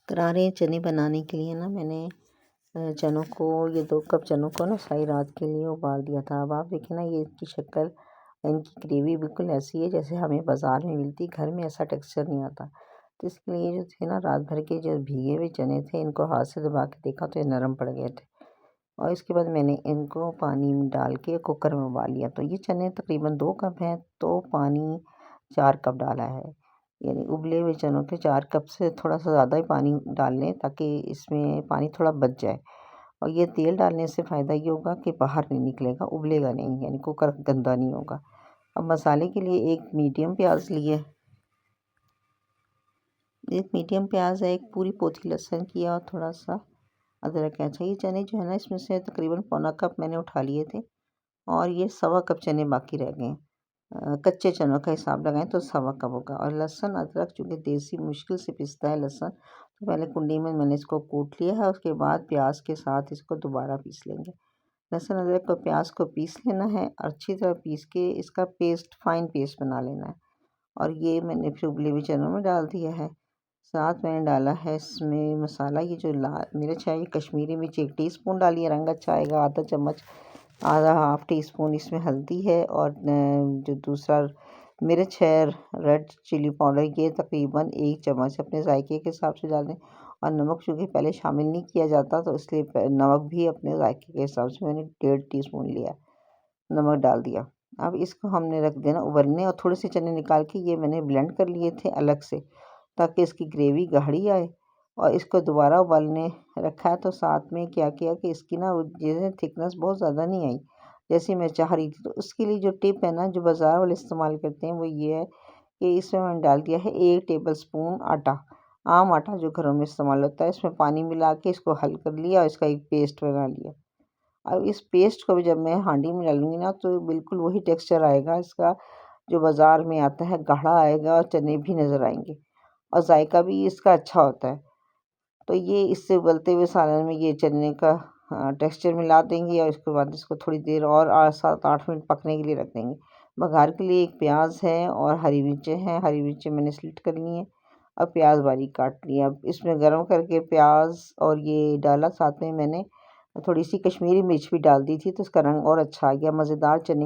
करारे चने बनाने के लिए ना मैंने चनों को ये 2 कप चनों को ना सारी रात के लिए उबाल दिया था। अब आप देखें ना ये इनकी शक्ल, इनकी ग्रेवी बिल्कुल ऐसी है जैसे हमें बाज़ार में मिलती, घर में ऐसा टेक्सचर नहीं आता। तो इसके लिए जो थे ना रात भर के जो भीगे हुए चने थे इनको हाथ से दबा के देखा तो ये नरम पड़ गए थे। और इसके बाद मैंने इनको पानी में डाल के कुकर में उबाल लिया। तो ये चने तकरीबन 2 कप हैं तो पानी 4 कप डाला है। यानी उबले हुए चनों के 4 कप से थोड़ा-सा ज़्यादा ही पानी डाल लें ताकि इसमें पानी थोड़ा बच जाए। और ये तेल डालने से फ़ायदा ये होगा कि बाहर नहीं निकलेगा, उबलेगा नहीं, यानी कुकर गंदा नहीं होगा। अब मसाले के लिए एक मीडियम प्याज लिए, एक मीडियम प्याज है, एक पूरी पोथी लहसुन किया और थोड़ा-सा अदरक है। अच्छा, ये चने जो है ना इसमें से तकरीबन पौना कप मैंने उठा लिए थे और ये सवा कप चने बाकी रह गए। कच्चे चनों का हिसाब लगाएं तो सवा कप होगा। और लहसुन अदरक चूँकि देसी मुश्किल से पिसता है लहसुन, तो पहले कुंडी में मैंने इसको कूट लिया है, उसके बाद प्याज के साथ इसको दोबारा पीस लेंगे। लहसुन अदरक को प्याज को पीस लेना है और अच्छी तरह पीस के इसका पेस्ट, फाइन पेस्ट बना लेना है। और ये मैंने फिर उबले हुए चनों में डाल दिया है। साथ मैंने डाला है इसमें मसाला, ये जो लाल मिर्च है, ये कश्मीरी मिर्च 1 टीस्पून डालिए, रंग अच्छा आएगा। आधा चम्मच, आधा हाफ़ टी स्पून इसमें हल्दी है। और जो दूसरा मिर्च है रेड चिली पाउडर, ये तकरीबन 1 चम्मच अपने जायके के हिसाब से डालें। और नमक चूँकि पहले शामिल नहीं किया जाता तो इसलिए नमक भी अपने जायके के हिसाब से मैंने 1.5 टीस्पून लिया, नमक डाल दिया। अब इसको हमने रख देना उबलने और थोड़े से चने निकाल के ये मैंने ब्लेंड कर लिए थे अलग से ताकि इसकी ग्रेवी गाढ़ी आए। और इसको दोबारा उबालने रखा है तो साथ में क्या किया कि इसकी ना जैसे थिकनेस बहुत ज़्यादा नहीं आई जैसी मैं चाह रही थी। तो उसके लिए जो टिप है ना जो बाज़ार वाले इस्तेमाल करते हैं वो ये है कि इसमें मैंने डाल दिया है 1 टेबल स्पून आटा, आम आटा जो घरों में इस्तेमाल होता है। इसमें पानी मिला के इसको हल कर लिया और इसका एक पेस्ट बना लिया। अब इस पेस्ट को भी जब मैं हांडी में डालूँगी ना तो बिल्कुल वही टेक्सचर आएगा इसका जो बाज़ार में आता है, गाढ़ा आएगा और चने भी नज़र आएंगे और जायका भी इसका अच्छा होता है। तो ये इससे उबलते हुए सालन में ये चने का टेक्सचर मिला देंगे और इसके बाद इसको थोड़ी देर और 7-8 मिनट पकने के लिए रख देंगे। बघार के लिए एक प्याज है और हरी मिर्चें हैं, हरी मिर्चें मैंने स्लिट कर ली हैं और प्याज बारीक काट लिया। अब इसमें गरम करके प्याज और ये डाला, साथ में मैंने थोड़ी सी कश्मीरी मिर्च भी डाल दी थी तो इसका रंग और अच्छा आ गया। मज़ेदार चने